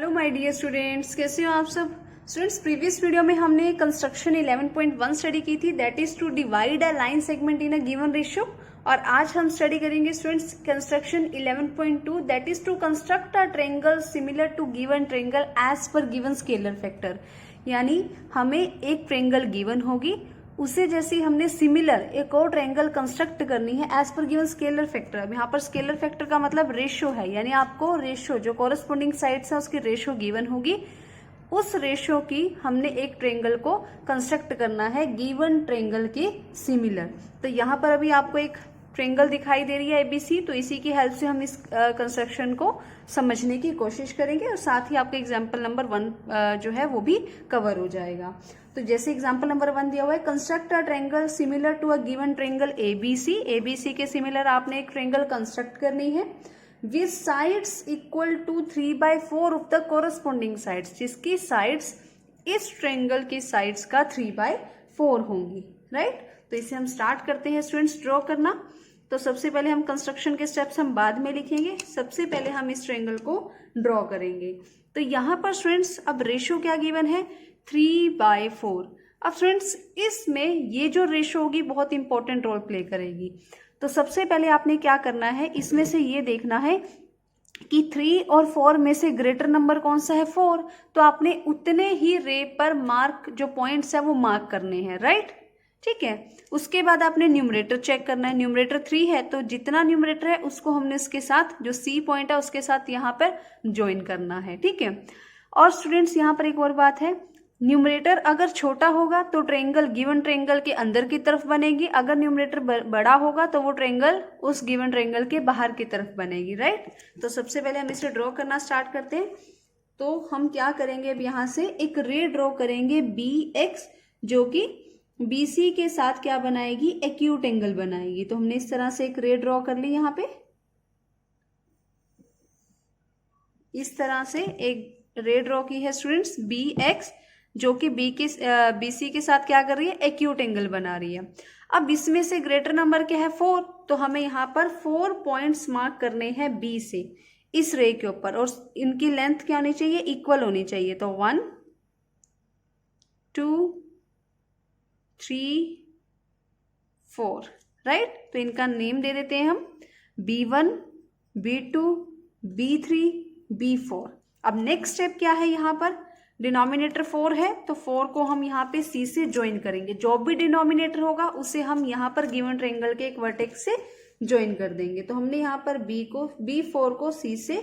Hello my dear students, कैसे हो आप सब। स्टूडेंट्स, प्रीवियस वीडियो में हमने कंस्ट्रक्शन 11.1 स्टडी की थी, that is to divide a line segment in a given ratio. और आज हम स्टडी करेंगे students construction 11.2, that is to construct a triangle similar to given triangle as per given scalar factor. यानी हमें एक triangle given होगी, उसे जैसे हमने सिमिलर एक और ट्रायंगल कंस्ट्रक्ट करनी है as per given scalar factor. अब यहाँ पर स्केलर फैक्टर का मतलब रेशियो है, यानी आपको रेशियो जो कॉरेस्पॉन्डिंग साइड्स है उसकी रेशियो गिवन होगी, उस रेशियो की हमने एक ट्रायंगल को कंस्ट्रक्ट करना है गिवन ट्रायंगल के सिमिलर। तो यहाँ पर अभी आपको एक ट्रायंगल दिखाई दे रही है एबीसी, तो इसी की हेल्प से हम इस कंस्ट्रक्शन को समझने की कोशिश करेंगे और साथ ही आपका एग्जाम्पल नंबर 1 जो है वो भी कवर हो जाएगा। तो जैसे एग्जाम्पल नंबर 1 दिया हुआ है, construct a triangle similar to a given triangle ABC. ABC के सिमिलर आपने एक ट्रायंगल कंस्ट्रक्ट करनी है with sides equal to 3/4 of the corresponding sides, जिसकी साइड्स इस ट्रायंगल की साइड्स का 3/4 होंगी, राइट। तो इसे हम स्टार्ट करते हैं स्टूडेंट्स ड्रॉ करना। तो सबसे पहले हम कंस्ट्रक्शन के स्टेप्स हम बाद में लिखेंगे, सबसे पहले हम इस ट्रायंगल को ड्रॉ करेंगे। तो यहाँ पर स्टूडेंट्स अब रेशियो क्या गिवन है, 3/4। अब स्टूडेंट्स इसमें ये जो रेशियो होगी बहुत इंपॉर्टेंट रोल प्ले करेगी। तो सबसे पहले आपने क्या करना है, इसमें से ये देखना है कि 3 और 4 में से ग्रेटर नंबर कौन सा है, 4। तो आपने उतने ही रे पर मार्क जो पॉइंट्स है वो मार्क करने हैं, राइट, ठीक है। उसके बाद आपने न्यूमरेटर चेक करना है, न्यूमरेटर 3 है तो जितना न्यूमरेटर है उसको हमने इसके साथ जो सी पॉइंट है उसके साथ यहाँ पर ज्वाइन करना है, ठीक है। और स्टूडेंट्स यहाँ पर एक और बात है, न्यूमरेटर अगर छोटा होगा तो ट्रायंगल गिवन ट्रायंगल के अंदर की तरफ बनेगी, अगर न्यूमरेटर बड़ा होगा तो वो ट्रायंगल उस गिवन ट्रायंगल के बाहर की तरफ बनेगी, राइट। तो सबसे पहले हम इसे ड्रॉ करना स्टार्ट करते हैं। तो हम क्या करेंगे, अब यहाँ से एक रे ड्रॉ करेंगे BX, जो कि BC के साथ क्या बनाएगी, एक्यूट एंगल बनाएगी। तो हमने इस तरह से एक रे ड्रॉ कर ली, यहाँ पे इस तरह से एक रे ड्रॉ की है स्टूडेंट्स BX, जो कि BC के साथ क्या कर रही है, एक्यूट एंगल बना रही है। अब इसमें से ग्रेटर नंबर क्या है, 4, तो हमें यहाँ पर 4 पॉइंट्स मार्क करने हैं B से इस रे के ऊपर, और इनकी लेंथ क्या होनी चाहिए, इक्वल होनी चाहिए। तो 1 2 3 4, राइट। तो इनका नेम दे देते हैं हम B1 B2 B3 B4। अब नेक्स्ट स्टेप क्या है, यहाँ पर डिनोमिनेटर 4 है तो 4 को हम यहाँ पे C से ज्वाइन करेंगे, जो भी डिनोमिनेटर होगा उसे हम यहाँ पर गिवन ट्रायंगल के एक वर्टेक्स से ज्वाइन कर देंगे। तो हमने यहाँ पर B4 को C से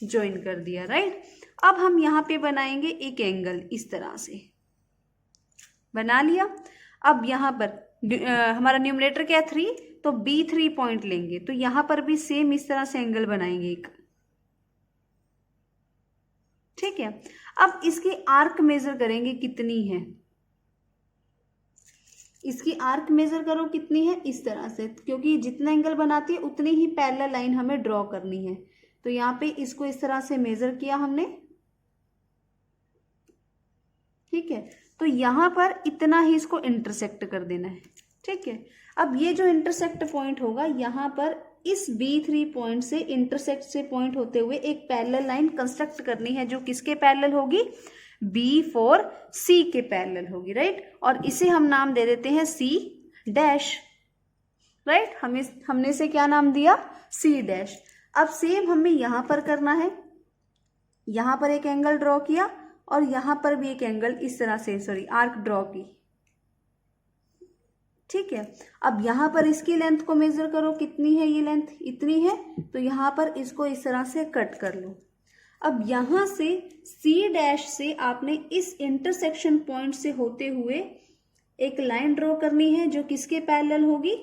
ज्वाइन कर दिया, राइट। अब हम यहाँ पे बनाएंगे एक एंगल, इस तरह से बना लिया। अब यहाँ पर हमारा न्यूमरेटर क्या है, 3, तो B3 पॉइंट लेंगे, तो यहाँ पर भी सेम इस तरह से एंगल बनाएंगे एक, ठीक है। अब इसकी आर्क मेजर करेंगे कितनी है, इसकी आर्क मेजर करो कितनी है, इस तरह से, क्योंकि जितना एंगल बनाती है उतनी ही पैरेलल लाइन हमें ड्रॉ करनी है। तो यहाँ पे इसको इस तरह से मेजर किया हमने, ठीक है। तो यहाँ पर इतना ही इसको इंटरसेक्ट कर देना है, ठीक है। अब ये जो इंटरसेक्ट पॉइंट होगा, यहाँ पर इस B3 पॉइंट से इंटरसेक्ट से पॉइंट होते हुए एक पैरेलल लाइन कंस्ट्रक्ट करनी है, जो किसके पैरेलल होगी, B4C के पैरेलल होगी, राइट। और इसे हम नाम दे देते हैं C डैश, राइट। हमने इसे क्या नाम दिया, C डैश। अब सेम हमें यहाँ पर करना है, यहाँ पर एक एंगल ड्रॉ किया और यहाँ पर भी एक एंगल इस तरह से आर्क ड्रॉ की, ठीक है। अब यहाँ पर इसकी लेंथ को मेजर करो, कितनी है ये लेंथ, इतनी है, तो यहाँ पर इसको इस तरह से कट कर लो। अब यहाँ से C डैश से आपने इस इंटरसेक्शन पॉइंट से होते हुए एक लाइन ड्रॉ करनी है, जो किसके पैरेलल होगी,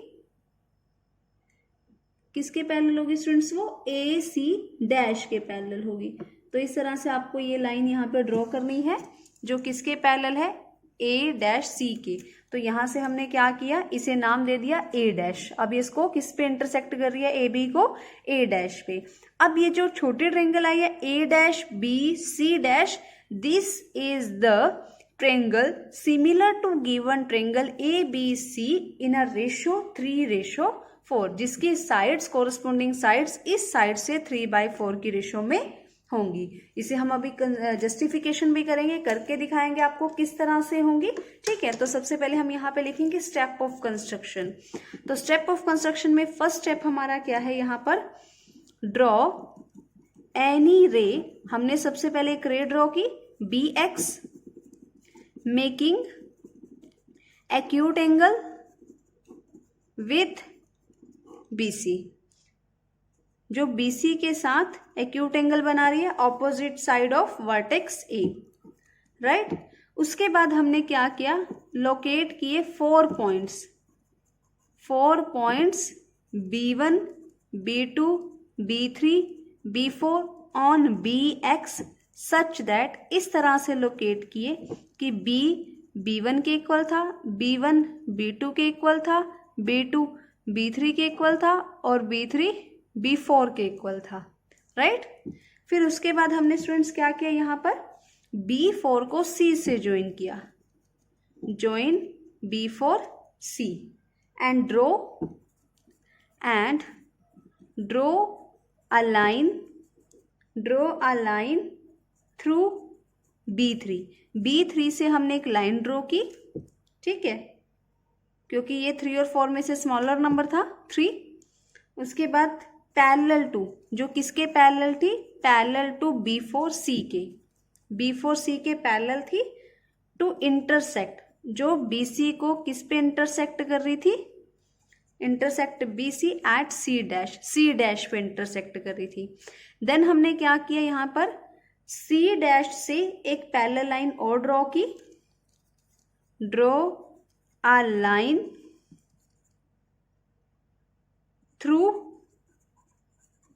किसके पैरेलल होगी स्टूडेंट्स, वो AC डैश के पैरेलल होगी। तो इस तरह से आपको ये लाइन यहाँ पे ड्रॉ करनी है, जो किसके पैरेलल है, A-C के। तो यहाँ से हमने क्या किया, इसे नाम दे दिया A डैश। अब इसको किस पे इंटरसेक्ट कर रही है, AB को A डैश पे। अब ये जो छोटी ट्रायंगल आई है A dash BC dash, this is the triangle similar to given triangle ABC in a ratio 3:4, जिसकी साइड्स कोरस्पॉन्डिंग साइड्स इस साइड से 3/4 की रेशियो में होंगी। इसे हम अभी जस्टिफिकेशन भी करेंगे, करके दिखाएंगे आपको किस तरह से होंगी। ठीक है, तो सबसे पहले हम यहाँ पे लिखेंगे स्टेप ऑफ कंस्ट्रक्शन। तो स्टेप ऑफ कंस्ट्रक्शन में फर्स्ट स्टेप हमारा क्या है, यहाँ पर ड्रॉ एनी रे। हमने सबसे पहले एक रे ड्रॉ की BX making acute angle with BC, जो BC के साथ एक्यूट एंगल बना रही है opposite side of vertex A, right. उसके बाद हमने क्या किया, लोकेट किए 4 points B1 B2 B3 B4 on BX such that, इस तरह से लोकेट किए कि B B1 के इक्वल था, B1 B2 के इक्वल था, B2 B3 के इक्वल था और B3 B4 के इक्वल था, राइट। फिर उसके बाद हमने स्टूडेंट्स क्या किया, यहाँ पर B4 को C से ज्वाइन किया, join B4 C and draw a line through B3 से हमने एक लाइन ड्रॉ की, ठीक है, क्योंकि ये 3 और 4 में से स्मॉलर नंबर था 3। उसके बाद पैरेलल टू, जो किसके पैरेलल थी, पैरेलल टू B4C के पैरेलल थी, टू इंटरसेक्ट, जो BC को किस पे इंटरसेक्ट कर रही थी, intersect BC at C dash पे इंटरसेक्ट कर रही थी। देन हमने क्या किया, यहाँ पर C डैश से एक पैरेलल लाइन और ड्रॉ की, draw a line through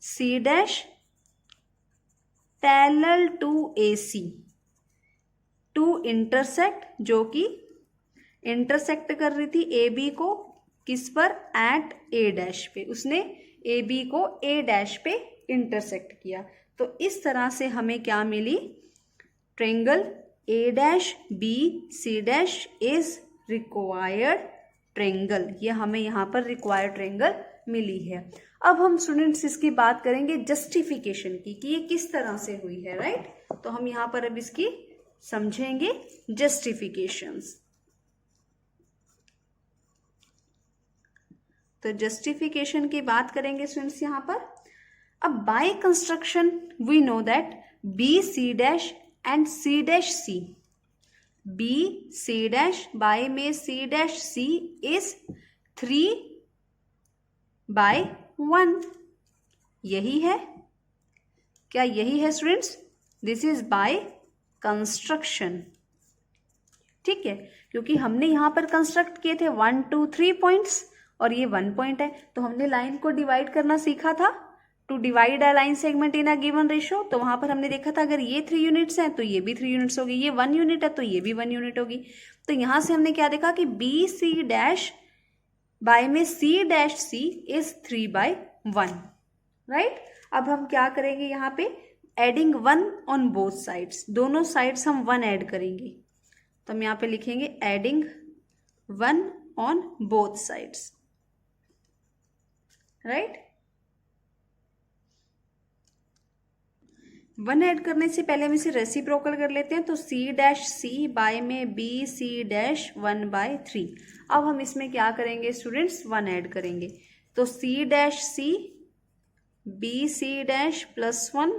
C dash parallel to AC to intersect, जो कि इंटरसेक्ट कर रही थी AB को किस पर, एट A डैश पे, उसने AB को A डैश पे इंटरसेक्ट किया। तो इस तरह से हमें क्या मिली, triangle A dash B C dash is required triangle, ये हमें यहाँ पर रिक्वायर्ड ट्रायंगल मिली है। अब हम स्टूडेंट्स इसकी बात करेंगे जस्टिफिकेशन की, कि ये किस तरह से हुई है, राइट। तो हम यहाँ पर अब इसकी समझेंगे जस्टिफिकेशंस। तो जस्टिफिकेशन की बात करेंगे स्टूडेंट्स यहाँ पर। अब by construction we know that BC dash and C dash C, BC dash by में C डैश C इज 3/1, यही है क्या, यही है students, this is by construction, ठीक है, क्योंकि हमने यहाँ पर कंस्ट्रक्ट किए थे 1 2 3 पॉइंट्स और ये 1 पॉइंट है। तो हमने लाइन को डिवाइड करना सीखा था, to divide a line segment in a given ratio. तो वहां पर हमने देखा था अगर ये 3 यूनिट्स हैं तो ये भी 3 यूनिट्स होगी, ये 1 यूनिट है तो ये भी 1 यूनिट होगी। तो यहां से हमने क्या देखा कि BC डैश बाय में C dash C is 3/1, right. अब हम क्या करेंगे, यहाँ पे एडिंग 1 ऑन बोथ साइड्स, दोनों साइड्स हम 1 ऐड करेंगे। तो हम यहाँ पे लिखेंगे adding 1 on both sides, right. 1 add करने से पहले हम इसे रेसिप्रोकल कर लेते हैं। तो C डैश C बाय में BC डैश 1/3। अब हम इसमें क्या करेंगे स्टूडेंट्स, 1 ऐड करेंगे। तो C dash C BC dash +1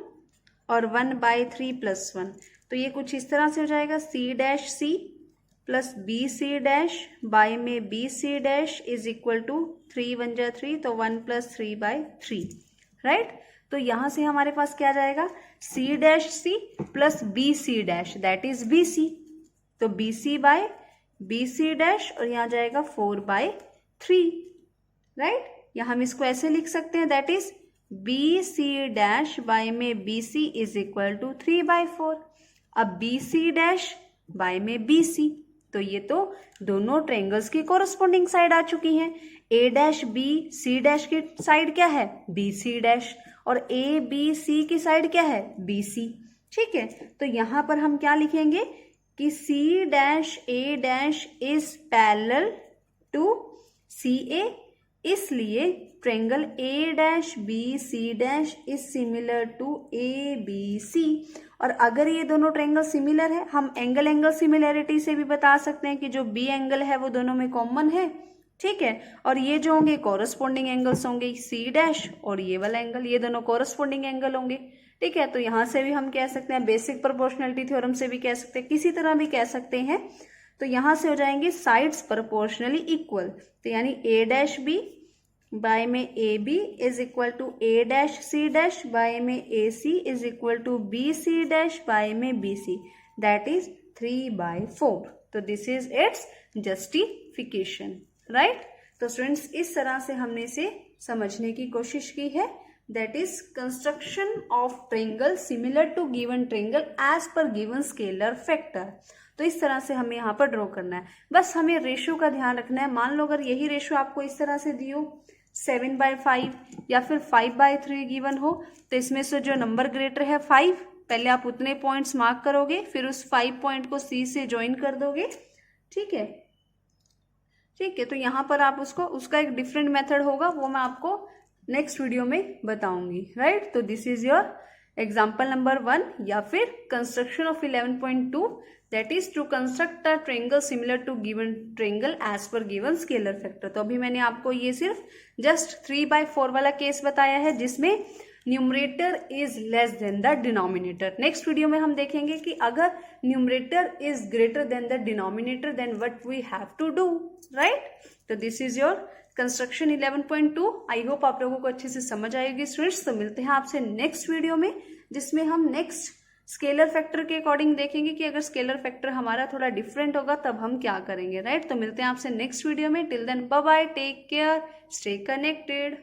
और 1/3 +1, तो ये कुछ इस तरह से हो जाएगा, C dash C plus BC dash by में BC dash is equal to 3 1 जा 3, तो 1 + 3/3, राइट। तो यहां से हमारे पास क्या जाएगा, C dash C plus BC dash that is BC, तो BC बाय BC डैश और यहाँ जाएगा 4/3, राइट। या हम इसको ऐसे लिख सकते हैं, that is BC dash by में BC इज इक्वल टू 3/4। अब BC डैश बाय में BC, तो ये तो दोनों ट्रायंगल्स की कोरस्पोंडिंग साइड आ चुकी हैं। A dash B C dash की साइड क्या है, BC डैश, और A B C की साइड क्या है, BC, ठीक है। तो यहां पर हम क्या लिखेंगे कि C dash A dash is parallel to CA इसलिए triangle A dash B C dash is similar to A B C. और अगर ये दोनों ट्रायंगल सिमिलर है, हम एंगल सिमिलैरिटी से भी बता सकते हैं कि जो बी एंगल है वो दोनों में कॉमन है, ठीक है। और ये जो होंगे कॉरस्पॉन्डिंग एंगल्स होंगे, सी डैश और ये वाला एंगल, ये दोनों कॉरस्पॉन्डिंग एंगल होंगे, ठीक है। तो यहां से भी हम कह सकते हैं, बेसिक प्रोपोर्शनलिटी थ्योरम से भी कह सकते हैं, किसी तरह भी कह सकते हैं। तो यहां से हो जाएंगे साइड्स प्रोपोर्शनली इक्वल। तो यानी ए डैश बी बाय में A B is equal to A dash C dash by में A C is equal to B C dash by में बी सी, दैट इज 3/4। तो this is its justification, right. तो students इस तरह से हमने इसे समझने की कोशिश की है, that is construction of triangle similar to given triangle as per given scalar factor. तो इस तरह से हमें यहाँ पर ड्रॉ करना है, बस हमें रेशियो का ध्यान रखना है। मान लो अगर यही रेशियो आपको इस तरह से दी हो 7/5 या फिर 5/3 गिवन हो, तो इसमें से जो नंबर ग्रेटर है 5, पहले आप उतने पॉइंट्स मार्क करोगे, फिर उस 5 पॉइंट को सी से ज्वाइन कर दोगे, ठीक है, ठीक है। तो यहाँ पर आप उसका एक डिफरेंट मेथड होगा, वो मैं आपको नेक्स्ट वीडियो में बताऊंगी, राइट। तो this is your example number 1, या फिर construction of 11.2, that is to construct a triangle similar to given triangle as per given scalar factor. तो अभी मैंने आपको ये सिर्फ जस्ट 3/4 वाला केस बताया है, जिसमें numerator is less than the denominator. Next video में हम देखेंगे कि अगर numerator is greater than the denominator, then what we have to do, right. तो this is your construction 11.2। I hope आप लोगों को अच्छे से समझ आएगी स्टूडेंट्स। तो मिलते हैं आपसे नेक्स्ट वीडियो में, जिसमें हम नेक्स्ट स्केलर फैक्टर के अकॉर्डिंग देखेंगे कि अगर स्केलर फैक्टर हमारा थोड़ा डिफरेंट होगा तब हम क्या करेंगे, राइट। तो मिलते हैं आपसे नेक्स्ट वीडियो में। Till then bye bye, take care, stay connected.